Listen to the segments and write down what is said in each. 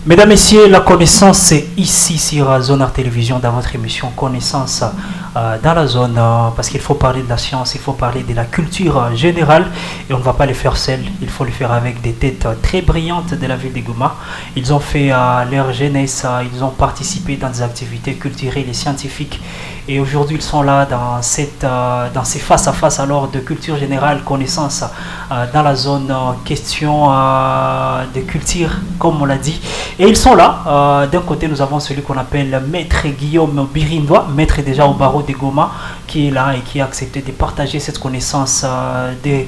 Mesdames, Messieurs, la connaissance c'est ici sur Zone Art Télévision dans votre émission Connaissance dans la zone parce qu'il faut parler de la science, il faut parler de la culture générale et on ne va pas le faire seul, il faut le faire avec des têtes très brillantes de la ville de Goma. Ils ont fait leur jeunesse, ils ont participé dans des activités culturelles et scientifiques et aujourd'hui ils sont là dans ces face-à-face alors de culture générale, connaissance dans la zone question de culture comme on l'a dit. Et ils sont là. D'un côté, nous avons celui qu'on appelle Maître Guillaume Birindois, maître déjà au barreau de Goma, qui est là et qui a accepté de partager cette connaissance, de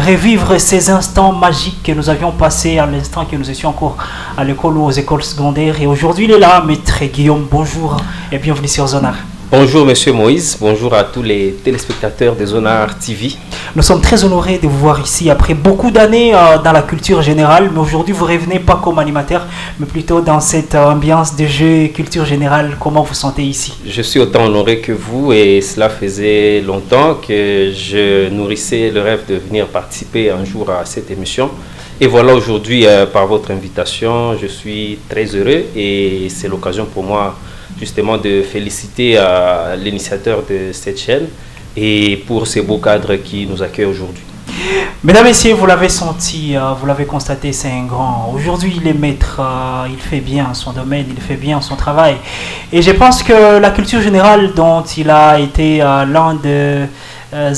revivre ces instants magiques que nous avions passés à l'instant que nous étions encore à l'école ou aux écoles secondaires. Et aujourd'hui, il est là. Maître Guillaume, bonjour et bienvenue sur Zonar. Bonjour Monsieur Moïse, bonjour à tous les téléspectateurs de Zonar TV. Nous sommes très honorés de vous voir ici après beaucoup d'années dans la culture générale, mais aujourd'hui vous revenez pas comme animateur, mais plutôt dans cette ambiance de jeu et culture générale. Comment vous sentez ici? Je suis autant honoré que vous et cela faisait longtemps que je nourrissais le rêve de venir participer un jour à cette émission. Et voilà aujourd'hui par votre invitation, je suis très heureux et c'est l'occasion pour moi justement de féliciter l'initiateur de cette chaîne et pour ces beaux cadres qui nous accueillent aujourd'hui. Mesdames et messieurs, vous l'avez senti, vous l'avez constaté, c'est un grand. Aujourd'hui, il est maître, il fait bien son domaine, il fait bien son travail. Et je pense que la culture générale dont il a été l'un des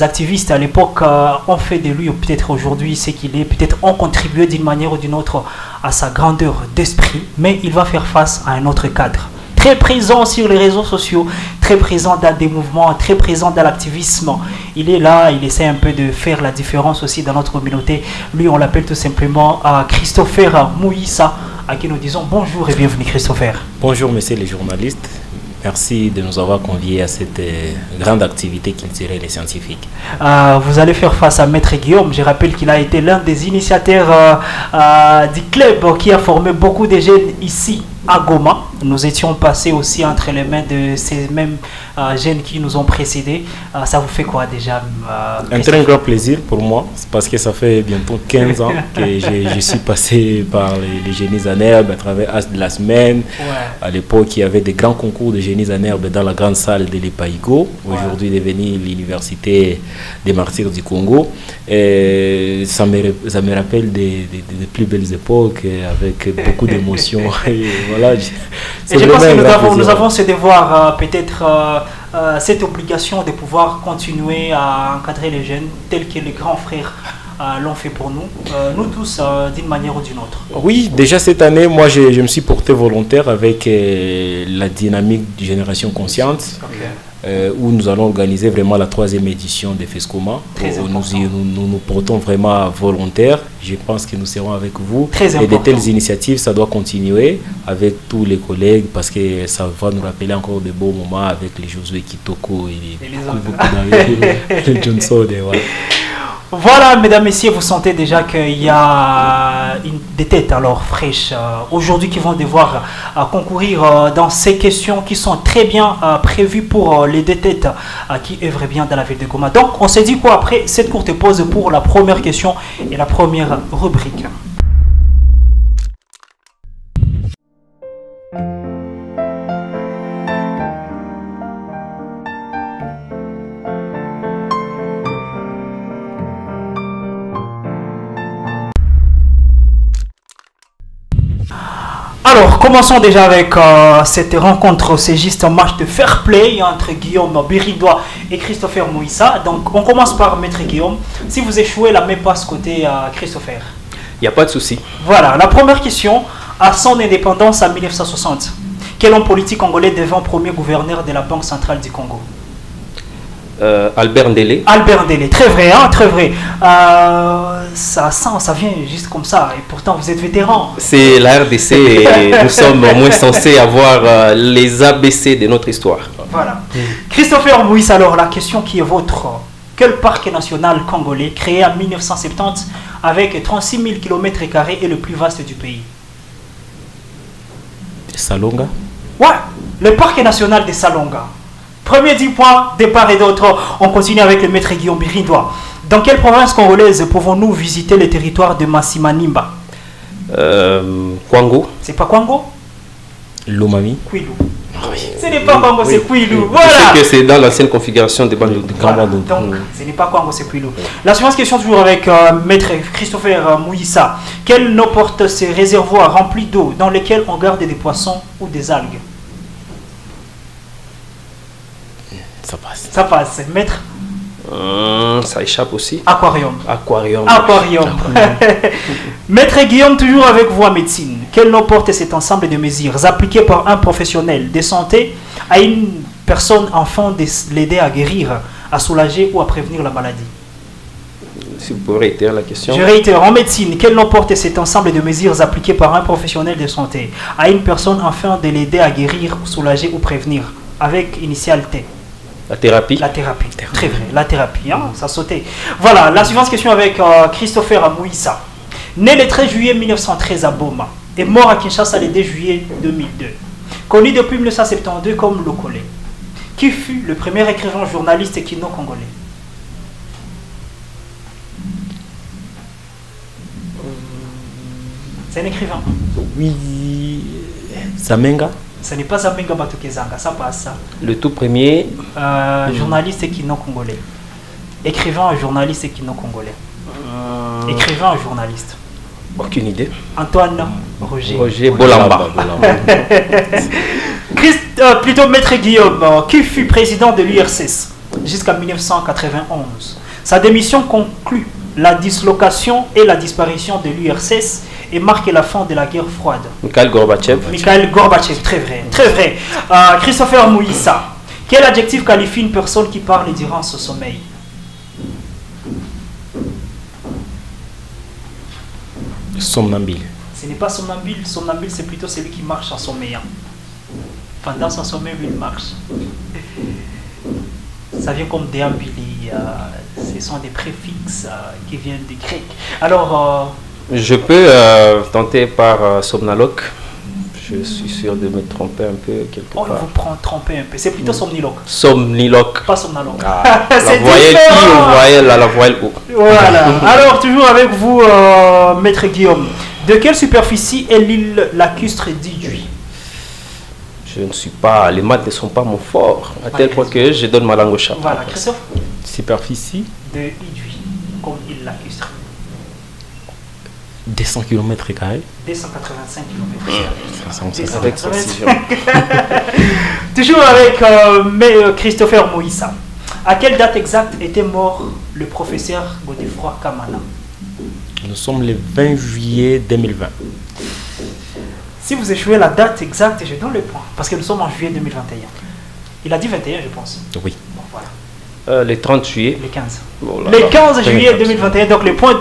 activistes à l'époque ont fait de lui, ou peut-être aujourd'hui, c'est qu'il est, peut-être ont contribué d'une manière ou d'une autre à sa grandeur d'esprit, mais il va faire face à un autre cadre. Très présent sur les réseaux sociaux, très présent dans des mouvements, très présent dans l'activisme. Il est là, il essaie un peu de faire la différence aussi dans notre communauté. Lui, on l'appelle tout simplement Christopher Mouissa, à qui nous disons bonjour et bienvenue Christopher. Bonjour messieurs les journalistes. Merci de nous avoir conviés à cette grande activité culturelle et scientifique. Vous allez faire face à Maître Guillaume. Je rappelle qu'il a été l'un des initiateurs du club qui a formé beaucoup de jeunes ici à Goma. Nous étions passés aussi entre les mains de ces mêmes jeunes qui nous ont précédés. Ça vous fait quoi déjà un très grand plaisir pour moi, parce que ça fait bientôt 15 ans que je suis passé par les génies en herbe à travers As de la semaine. Ouais. À l'époque, il y avait des grands concours de génies en herbe dans la grande salle de l'Epaïgo, aujourd'hui devenue l'université des martyrs du Congo. Et ça me rappelle des plus belles époques avec beaucoup d'émotions. Voilà, et je pense que nous avons ce devoir, peut-être cette obligation de pouvoir continuer à encadrer les jeunes tels que les grands frères l'ont fait pour nous, nous tous d'une manière ou d'une autre. Oui, déjà cette année, moi je me suis porté volontaire avec la dynamique de Génération Consciente. Okay. Où nous allons organiser vraiment la 3e édition de FESCOMA. Nous portons vraiment volontaires. Je pense que nous serons avec vous. Et de telles initiatives, ça doit continuer avec tous les collègues parce que ça va nous rappeler encore de beaux moments avec les Josué Kitoko et les Johnson. Et voilà. Voilà, mesdames, messieurs, vous sentez déjà qu'il y a des têtes alors fraîches aujourd'hui qui vont devoir concourir dans ces questions qui sont très bien prévues pour les deux têtes qui œuvrent bien dans la ville de Goma. Donc, on s'est dit quoi après cette courte pause pour la première question et la première rubrique. Alors, commençons déjà avec cette rencontre. C'est juste un match de fair play entre Guillaume Birindois et Christopher Mouissa. Donc, on commence par Maître Guillaume. Si vous échouez, la même passe côté Christopher. Il n'y a pas de souci. Voilà, la première question. À son indépendance en 1960, quel homme politique congolais devint premier gouverneur de la Banque centrale du Congo? Albert Ndélé. Albert Ndélé, très vrai, hein, très vrai. Ça vient juste comme ça, et pourtant vous êtes vétéran. C'est la RDC et nous sommes au moins censés avoir les ABC de notre histoire. Voilà. Christopher Mouissa, alors la question qui est votre. Quel parc national congolais, créé en 1970 avec 36 000 km² est le plus vaste du pays? Salonga. Ouais, le parc national de Salonga. Premier 10 points, de part et d'autre. On continue avec le maître Guillaume Birindois. Dans quelle province congolaise pouvons-nous visiter le territoire de Massimanimba? Kwango. C'est pas Kwango? Lomami. Kwilu. Ce n'est pas Kwango, c'est Kwilu. Voilà. Je sais que c'est dans l'ancienne configuration de Bandundu. Voilà. Donc, ce n'est pas Kwango, c'est Kwilu. La suivante question, toujours avec Maître Christopher Mouissa. Quel nom porte ces réservoirs remplis d'eau dans lesquels on garde des poissons ou des algues? Ça passe. Ça passe. Maître? Ça échappe aussi. Aquarium. Aquarium. Maître Guillaume, toujours avec vous en médecine. Quel nom porte cet ensemble de mesures appliquées par un professionnel de santé à une personne afin de l'aider à guérir, à soulager ou à prévenir la maladie? Si vous pouvez réitérer la question. Je réitère, en médecine, quel nom porte cet ensemble de mesures appliquées par un professionnel de santé à une personne afin de l'aider à guérir, soulager ou prévenir, avec initiale T? La thérapie. La thérapie, très vrai, la thérapie, hein, ça sautait. Voilà, la suivante question avec Christopher Mouissa. Né le 13 juillet 1913 à Boma et mort à Kinshasa le 2 juillet 2002. Connu depuis 1972 comme Lokole, qui fut le premier écrivain journaliste kino-congolais? C'est un écrivain. Oui. Zamenga. Ce n'est pas Zamenga Batokezanga, ça passe ça. Le tout premier. Journaliste kino-congolais. Écrivain, journaliste kino-congolais. Écrivain, journaliste. Aucune idée. Antoine Roger. Roger Bolamba. Plutôt Maître Guillaume, qui fut président de l'URSS jusqu'à 1991. Sa démission conclut la dislocation et la disparition de l'URSS et marque la fin de la guerre froide. Mikhail Gorbatchev. Mikhail Gorbatchev, très vrai, très vrai. Christopher Mouissa, quel adjectif qualifie une personne qui parle durant ce sommeil? Somnambile. Ce n'est pas somnambile, somnambile c'est plutôt celui qui marche en sommeillant. Pendant son sommeil, il marche. Ça vient comme déambuli, ce sont des préfixes qui viennent des Grecs. Alors... je peux tenter par somnaloque. Je suis sûr de me tromper un peu quelque part. On vous prend tromper un peu. C'est plutôt somniloque. Somniloque. Pas somnaloque. La voyelle I ou la voyelle O. Voilà. Alors, toujours avec vous, Maître Guillaume. De quelle superficie est l'île lacustre d'Idjouy? Je ne suis pas... Les maths ne sont pas mon fort. À tel point que je donne ma langue au chat. Voilà, Christophe. Superficie de Idjouy, comme île lacustre. 200 km². 285 km². Avec précision. Toujours avec Christopher Mouissa. À quelle date exacte était mort le professeur Godefroy Kamana? Nous sommes le 20 juillet 2020. Si vous échouez la date exacte, je donne le point. Parce que nous sommes en juillet 2021. Il a dit 21, je pense. Oui. Bon, voilà. Le 30 juillet. Le 15. Oh là le là. 15 juillet 2021. Donc le point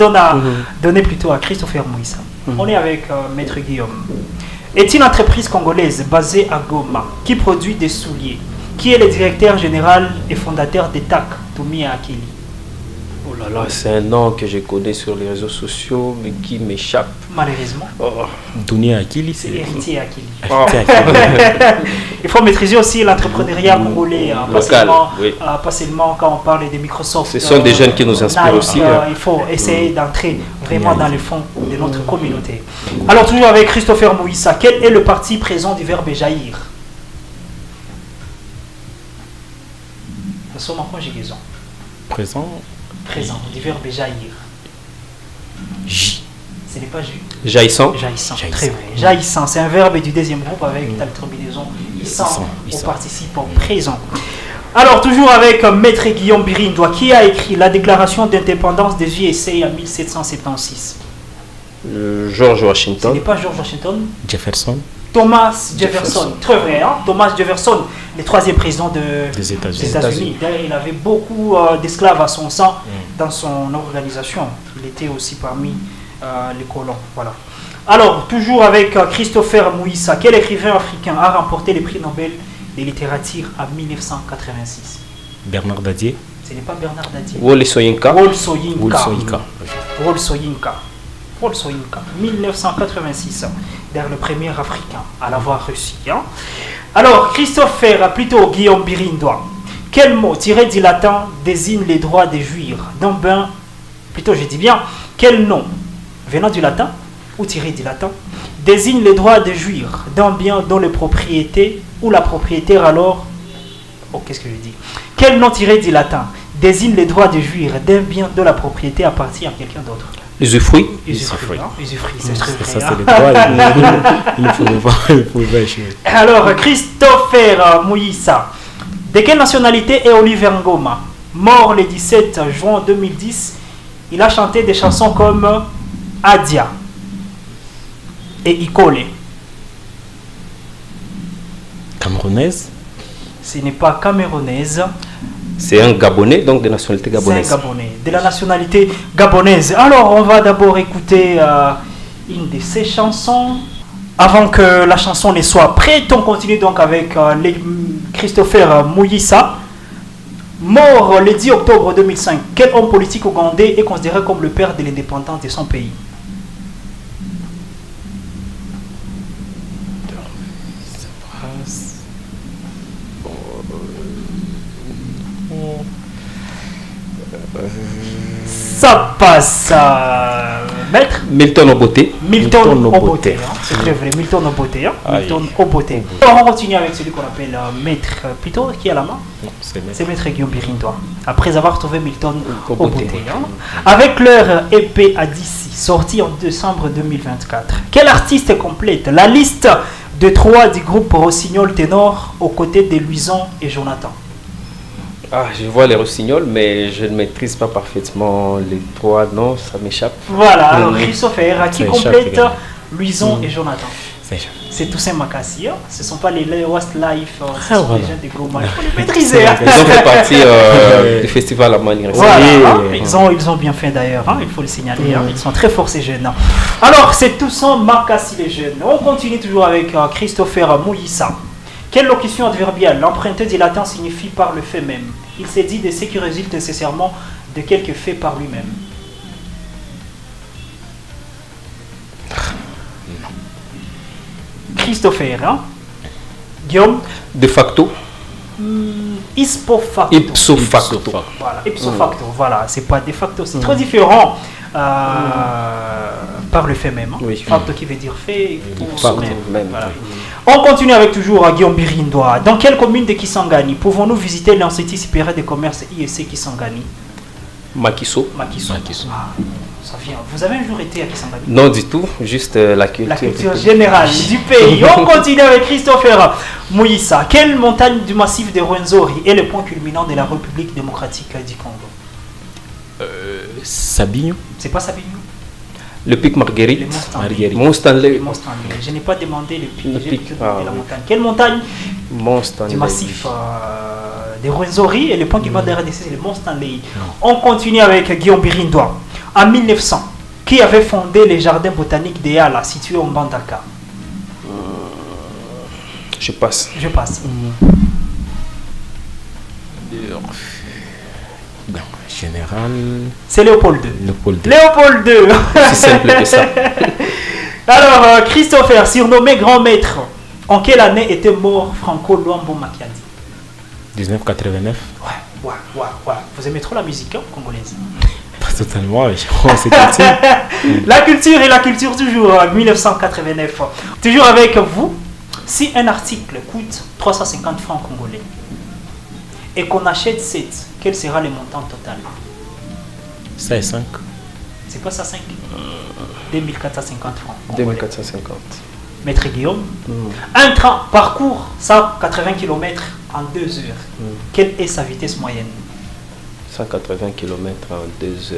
donné plutôt à Christopher Mouissa. On est avec Maître Guillaume. Est une entreprise congolaise basée à Goma qui produit des souliers, qui est le directeur général et fondateur d'ETAC, Toumi Akili? Oh là là, c'est un nom que je connais sur les réseaux sociaux, mais qui m'échappe. Malheureusement. Toumi Akili, c'est héritier Akili. Oh. Il faut maîtriser aussi l'entrepreneuriat congolais, local, pas seulement quand on parle de Microsoft. Ce sont des jeunes qui nous inspirent aussi. Il faut essayer d'entrer vraiment dans le fond de notre communauté. Alors toujours avec Christopher Mouissa, quel est le parti présent du verbe jaillir? Nous sommes en conjugaison. Présent Du verbe jaillir. J. Ce n'est pas J. Jaillissant. Jaillissant. Très vrai. Jaillissant, c'est un verbe du deuxième groupe avec la terminaison issant au participe présent. Alors, toujours avec Maître Guillaume Birindois, qui a écrit la déclaration d'indépendance des USA en 1776. George Washington. Ce n'est pas George Washington. Jefferson. Thomas Jefferson. Très vrai, hein? Thomas Jefferson, le troisième président des États-Unis. D'ailleurs, il avait beaucoup d'esclaves à son sang dans son organisation. Il était aussi parmi les colons. Voilà. Alors, toujours avec Christopher Mouissa, quel écrivain africain a remporté le prix Nobel de littérature en 1986? Bernard Dadier. Ce n'est pas Bernard Dadier. Wole Soyinka. Wole Soyinka. Wole Soyinka. Wole Soyinka. 1986. D'ailleurs, le premier africain à l'avoir reçu. Hein? Alors, Christopher, plutôt Guillaume Birindois, quel mot tiré du latin désigne les droits de jouir d'un bain? Plutôt, je dis bien, quel nom venant du latin ou tiré du latin, désigne le droit de jouir d'un bien dont le propriété ou la propriétaire alors... Oh, qu'est-ce que je dis? Quel nom tiré du latin désigne le droit de jouir d'un bien dont la propriété appartient à quelqu'un d'autre? Usufruit. Usufruit, hein? Usufruit, c'est très vrai. Ça, Hein? c'est le droit. Il ne pouvait pas échouer. Alors, Christopher Mouissa. De quelle nationalité est Oliver Ngoma? Mort le 17 juin 2010, il a chanté des chansons comme Adia et Ikole. Camerounaise? Ce n'est pas camerounaise. C'est un Gabonais, donc de nationalité gabonaise. C'est un Gabonais, de la nationalité gabonaise. Alors, on va d'abord écouter une de ses chansons. Avant que la chanson ne soit prête, on continue donc avec Christopher Mouissa. Mort le 10 octobre 2005, quel homme politique ougandais est considéré comme le père de l'indépendance de son pays? Ça passe, maître Milton Obote. Milton Obote, hein. C'est très vrai, Milton Obote. Hein. Milton Obote. Alors, on continue avec celui qu'on appelle maître, plutôt, qui a la main? C'est maître Guillaume Birindois. Après avoir trouvé Milton Obote. Hein. Avec leur EP Adici, sorti en décembre 2024. Quel artiste complète la liste de 3 du groupe Rossignol Ténor aux côtés de Louison et Jonathan? Ah, je vois les rossignols, mais je ne maîtrise pas parfaitement les 3 noms, ça m'échappe. Voilà, alors Christopher qui complète Louison et Jonathan. C'est Toussaint Makassi, hein. Ce ne sont pas les Westlife, ce sont les gens des gros matchs. Il faut les maîtriser. Hein. Ils ont fait partie du festival à Manière. Voilà, hein. Ils ont bien fait d'ailleurs, hein. Il faut le signaler. Hein. Ils sont très forts ces jeunes. Hein. Alors, c'est Toussaint Makassi les jeunes. On continue toujours avec Christopher Mouissa. Quelle locution adverbiale empruntée du latin signifie par le fait même? Il s'est dit de ce qui résulte nécessairement de quelque fait par lui-même. Christopher, hein? Guillaume? De facto. Ipso facto. Ipso facto. Voilà, ipso facto. Voilà, c'est pas de facto, c'est trop différent. Par le fait même. Hein. Oui. Facto qui veut dire fait, ou même. Voilà. On continue avec toujours Guillaume Birindois. Dans quelle commune de Kisangani pouvons-nous visiter l'Institut supérieur de commerce IEC Kisangani? Makiso. Makiso. Ah, ça vient. Vous avez un jour été à Kisangani? Non du tout, juste la culture. La culture générale du pays. On continue avec Christopher Mouissa. Quelle montagne du massif de Rwenzori est le point culminant de la République démocratique du Congo? Sabinho. C'est pas Sabinho? Le pic Marguerite. Mont Stanley. Je n'ai pas demandé le pic. J'ai demandé la montagne. Quelle montagne du massif de Rwenzori et le point culminant de la RDC, c'est le Mont Stanley. On continue avec Guillaume Birindois. En 1900, qui avait fondé les jardins botaniques de Yala, situés au Mbandaka? Je passe. Je passe. Général. C'est Léopold II. Léopold II. C'est simple que ça. Alors, Christopher, surnommé grand maître, en quelle année était mort Franco Luambo Makiadi? 1989. Ouais. Vous aimez trop la musique congolaise? Pas totalement, je crois que c'est culture. La culture et la culture toujours, 1989. Toujours avec vous, si un article coûte 350 francs congolais et qu'on achète 7, quel sera le montant total? Ça est 5. C'est quoi ça 5? 2450 francs. 2450. Maître Guillaume, un train parcourt 180 km en 2 heures. Quelle est sa vitesse moyenne? 180 km en 2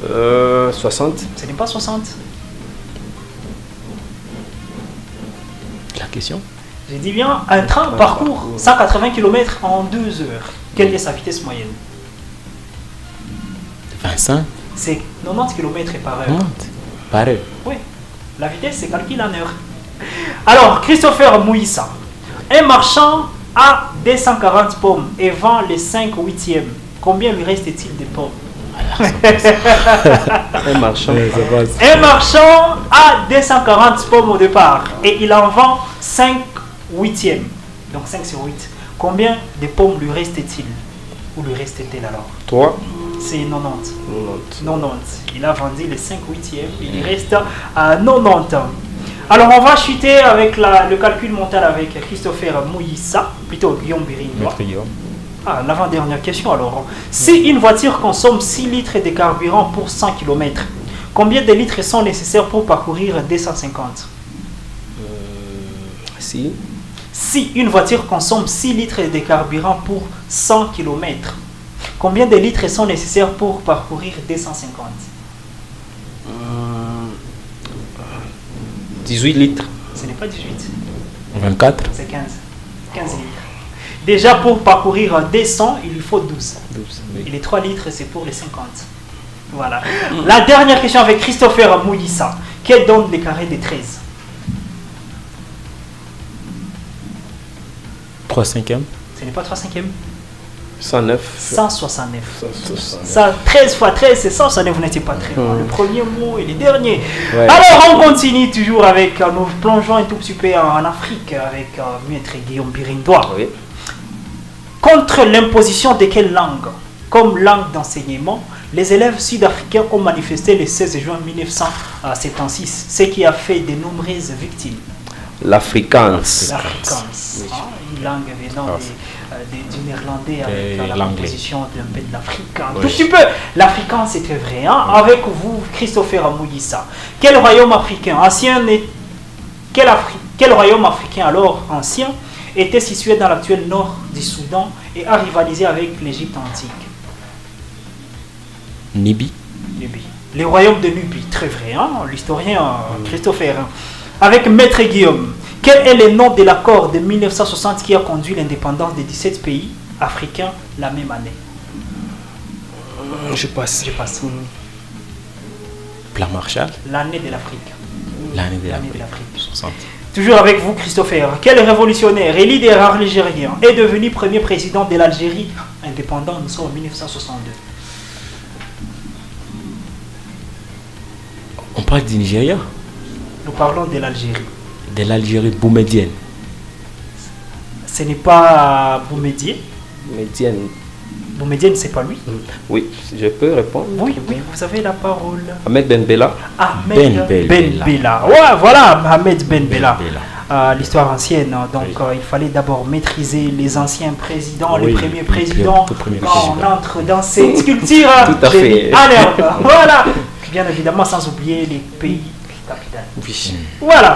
heures. 60. Ce n'est pas 60. La question? J'ai dit bien, un train parcourt 180 km en 2 heures. Quelle est sa vitesse moyenne? 25. C'est 90 km par heure. 90 par heure? Oui. La vitesse, c'est calculé en heure. Alors, Christopher Mouissa. Un marchand a 240 pommes et vend les 5 huitièmes. Combien lui reste-t-il de pommes? Un marchand a 240 pommes au départ et il en vend 5 huitièmes. Donc 5 sur 8. Combien de pommes lui reste-t-il? Ou lui reste-t-elle alors? 3. C'est 90. 90. 90. Il a vendu les 5 8e. Il reste à 90. Alors on va chuter avec le calcul mental avec Christopher Mouyissa, plutôt Guillaume Birindois. Ah, l'avant-dernière question alors. Si une voiture consomme 6 litres de carburant pour 100 km, combien de litres sont nécessaires pour parcourir 250? Si une voiture consomme 6 litres de carburant pour 100 km, combien de litres sont nécessaires pour parcourir 250? 18 litres. Ce n'est pas 18. 24. C'est 15. 15 litres. Déjà, pour parcourir 200, il lui faut 12. Oui. Et les 3 litres, c'est pour les 50. Voilà. La dernière question avec Christopher Mouyissa. Quel donne les carrés de 13? 3 cinquièmes. Ce n'est pas 3 cinquièmes. 109. 169. 169. Ça, 13 fois 13, c'est 169, vous n'étiez pas très loin. Le premier mot et le dernier. Ouais. Alors, on continue toujours avec, nous plongeons un tout petit peu en Afrique avec Maître Guillaume Birindois. Oui. Contre l'imposition de quelle langue comme langue d'enseignement, les élèves sud-africains ont manifesté le 16 juin 1976, ce qui a fait de nombreuses victimes. L'afrikaans. L'afrikaans, une langue venant du néerlandais avec la composition d'un peu de l'Afrique. Un tout petit peu. L'Afrikaans, c'était vrai. Hein? Avec vous, Christopher Mouyissa. Quel royaume africain ancien quel royaume africain alors ancien était situé dans l'actuel nord du Soudan et a rivalisé avec l'Égypte antique? Nubie. Les royaumes de Nubie, très vrai, hein? L'historien Christopher. Avec Maître Guillaume, quel est le nom de l'accord de 1960 qui a conduit l'indépendance des 17 pays africains la même année? Je passe. Plan Marshall. L'année de l'Afrique. L'année de l'Afrique. l'Afrique. 60. Toujours avec vous, Christopher. Quel révolutionnaire et leader algérien est devenu premier président de l'Algérie indépendante? Nous sommes en 1962. On parle du Nigeria. Nous parlons de l'Algérie. De l'Algérie boumédienne. Ce n'est pas Boumediene. Médienne. Boumediene, c'est pas lui? Oui, je peux répondre. Oui, vous avez la parole. Ahmed Ben Bella. Ahmed Ben Bella. Ouais, voilà, Ahmed Ben Bella. L'histoire ancienne, donc il fallait d'abord maîtriser les anciens présidents, les premiers présidents. On entre dans cette culture. Tout à fait. Voilà. Bien évidemment, sans oublier les pays capitales. Oui. Voilà.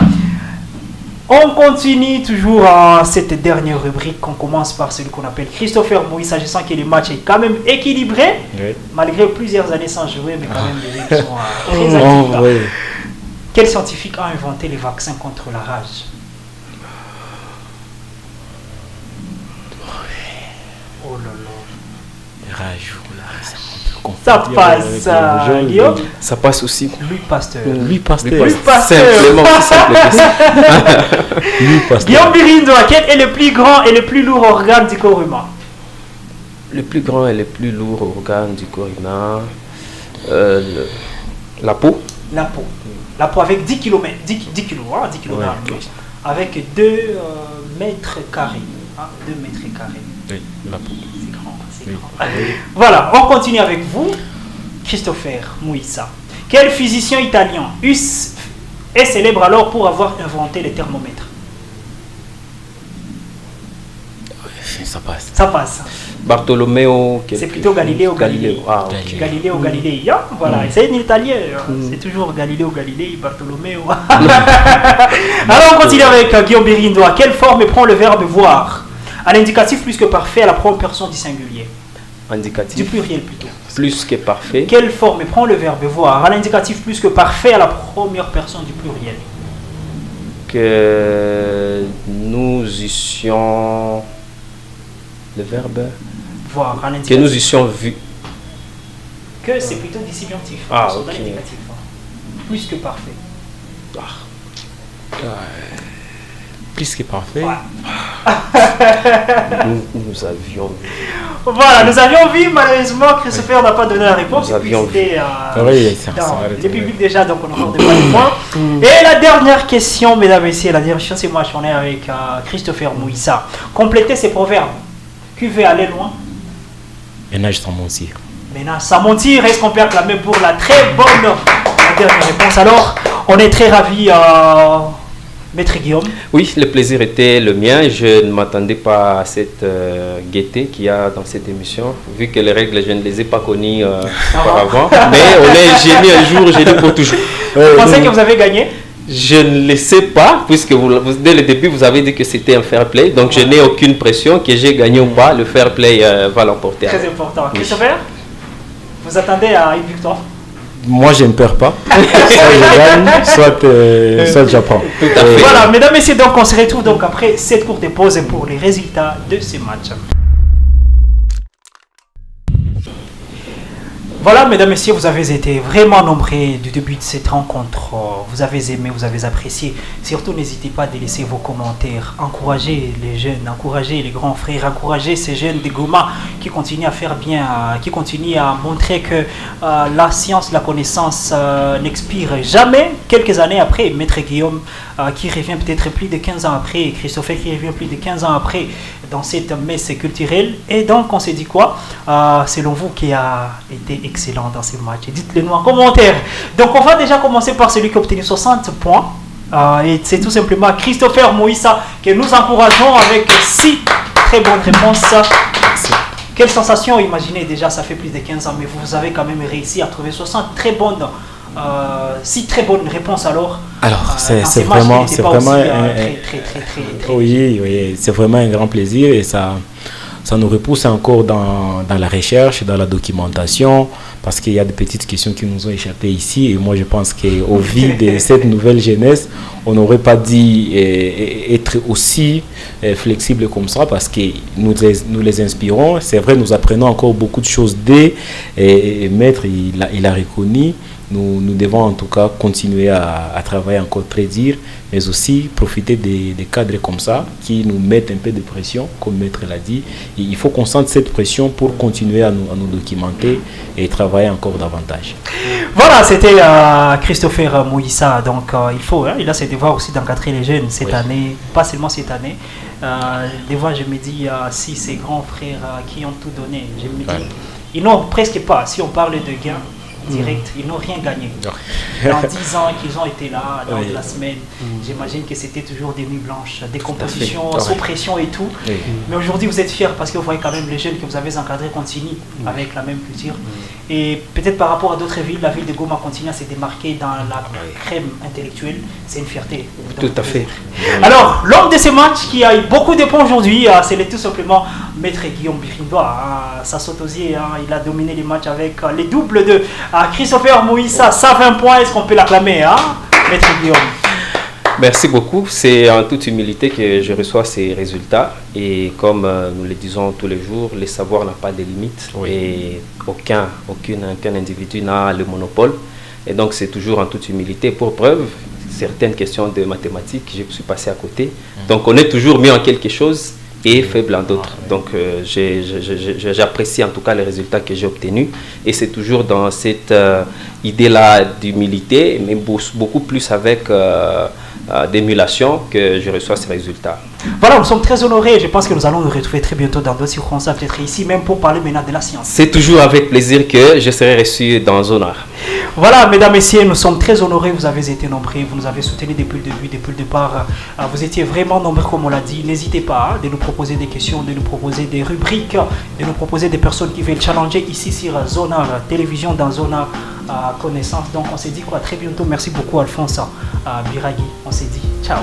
On continue toujours cette dernière rubrique. On commence par celui qu'on appelle Christopher Mouyissa. Je sens que le match est quand même équilibré, malgré plusieurs années sans jouer, mais quand même les équipes sont très actives. Quel scientifique a inventé les vaccins contre la rage? Oh là là. Rage. Ça passe, Guillaume. Ça passe aussi. Louis Pasteur. Simplement, aussi simple que ça. Guillaume Birindois, quel est le plus grand et le plus lourd organe du corps humain? Le plus grand et le plus lourd organe du corps humain, la peau. La peau. La peau avec 10 km, 10 kg, avec 2 mètres carrés. 2 mètres carrés. Oui, la peau. C'est grand. Voilà, on continue avec vous, Christopher Mouyissa. Quel physicien italien est célèbre alors pour avoir inventé les thermomètres? Ça passe. Bartolomeo. C'est plutôt Galileo Galilei. Ah, okay. Galileo Galilei. Voilà, c'est un italien. C'est toujours Galileo Galilei, Bartolomeo. Alors on continue avec Guillaume Birindois. Quelle forme prend le verbe voir? À l'indicatif plus que parfait, à la première personne du singulier. Indicatif. Du pluriel plutôt. Plus que parfait. Quelle forme prend le verbe voir? À l'indicatif plus que parfait, à la première personne du pluriel. Que nous eussions. Le verbe voir. À que nous eussions vu. Que c'est plutôt disjunctif. Ah, ok. Plus que parfait. Plus que parfait. Ouais. Nous avions vu. Voilà, nous avions vu, malheureusement, Christopher n'a pas donné la réponse. Nous avions vu. Dans le public déjà, donc on n'accorde pas de points. Et la dernière question, mesdames et messieurs, la dernière question, c'est moi, j'en ai avec Christopher Mouyissa. Complétez ces proverbes. Qui veut aller loin? Et nage sans mentir. Maintenant, sans mentir, est-ce qu'on peut acclamer pour la très bonne dernière réponse? Alors, on est très ravis, Maître Guillaume. Oui, le plaisir était le mien. Je ne m'attendais pas à cette gaieté qu'il y a dans cette émission. Vu que les règles, je ne les ai pas connues auparavant. Mais on est génie un jour, génie pour toujours. Vous pensez que vous avez gagné? Je ne le sais pas, puisque dès le début, vous avez dit que c'était un fair play. Donc, je n'ai aucune pression que j'ai gagné ou pas. Le fair play va l'emporter. Très important. Christopher, vous attendez à une victoire? Moi, je ne perds pas. Soit je gagne, soit j'apprends. Tout à fait. Voilà, mesdames et messieurs, donc on se retrouve donc après cette courte pause pour les résultats de ce match. Voilà, mesdames et messieurs, vous avez été vraiment nombreux du début de cette rencontre. Vous avez aimé, vous avez apprécié. Surtout, n'hésitez pas à laisser vos commentaires. Encouragez les jeunes, encouragez les grands frères, encouragez ces jeunes de Goma qui continuent à faire bien, qui continuent à montrer que la science, la connaissance n'expire jamais. Quelques années après, Maître Guillaume qui revient peut-être plus de 15 ans après, Christopher qui revient plus de 15 ans après dans cette messe culturelle. Et donc, on s'est dit quoi selon vous qui a été excellent dans ces matchs? Dites-le nous en commentaire. Donc, on va déjà commencer par celui qui a obtenu 60 points. Et c'est tout simplement Christopher Moïsa que nous encourageons avec 6 très bonnes réponses. Quelle sensation, imaginez déjà, ça fait plus de 15 ans, mais vous avez quand même réussi à trouver 60 très bonnes 6 très bonnes réponses alors. Alors c'est vraiment oui, c'est vraiment un grand plaisir et ça nous repousse encore dans la recherche, dans la documentation, parce qu'il y a des petites questions qui nous ont échappé ici et moi je pense qu'au vu de cette nouvelle jeunesse, on n'aurait pas dit être aussi flexible comme ça parce que nous les inspirons. C'est vrai, nous apprenons encore beaucoup de choses et Maître, il a reconnu. Nous devons en tout cas continuer à travailler encore très dur, mais aussi profiter des cadres comme ça qui nous mettent un peu de pression, comme Maître l'a dit. Et il faut qu'on sente cette pression pour continuer à nous documenter et travailler encore davantage. Voilà, c'était Christopher Moïsa. Donc il a ses devoirs aussi d'encadrer les jeunes cette année, pas seulement cette année. Des fois, je me dis, si ces grands frères qui ont tout donné, je me dis, ils n'ont presque pas, si on parle de gains direct, ils n'ont rien gagné. Dans 10 ans qu'ils ont été là, dans la semaine, j'imagine que c'était toujours des nuits blanches, des compositions sous pression et tout. Mais aujourd'hui, vous êtes fiers parce que vous voyez quand même les jeunes que vous avez encadrés continuent avec la même culture. Et peut-être par rapport à d'autres villes, la ville de Goma continue à se démarquer dans la crème intellectuelle. C'est une fierté. Tout à fait. Alors, l'homme de ce match qui a eu beaucoup de points aujourd'hui, c'est tout simplement Maître Guillaume Birindoa. Ça saute aux yeux, il a dominé les matchs avec les doubles de Christopher Moïsa, ça 20 points, est-ce qu'on peut l'acclamer, Maître Guillaume? Merci beaucoup, c'est en toute humilité que je reçois ces résultats et comme nous le disons tous les jours, le savoir n'a pas de limite et aucun individu n'a le monopole et donc c'est toujours en toute humilité. Pour preuve, certaines questions de mathématiques, je suis passé à côté, donc on est toujours mis en quelque chose et faible en d'autres. Donc j'apprécie en tout cas les résultats que j'ai obtenus et c'est toujours dans cette idée-là d'humilité, mais beaucoup plus avec d'émulation que je reçois ces résultats. Voilà, nous sommes très honorés. Je pense que nous allons nous retrouver très bientôt dans d'autres circonstances, peut-être ici même pour parler maintenant de la science. C'est toujours avec plaisir que je serai reçu dans Honneur. Voilà, mesdames, messieurs, nous sommes très honorés. Vous avez été nombreux, vous nous avez soutenus depuis le début, depuis le départ. Vous étiez vraiment nombreux, comme on l'a dit. N'hésitez pas de nous proposer des questions, de nous proposer des rubriques, de nous proposer des personnes qui veulent challenger ici sur Zonard Télévision, dans Zonard Connaissance. Donc, on s'est dit quoi très bientôt. Merci beaucoup, Alphonse Biraghi. On s'est dit ciao.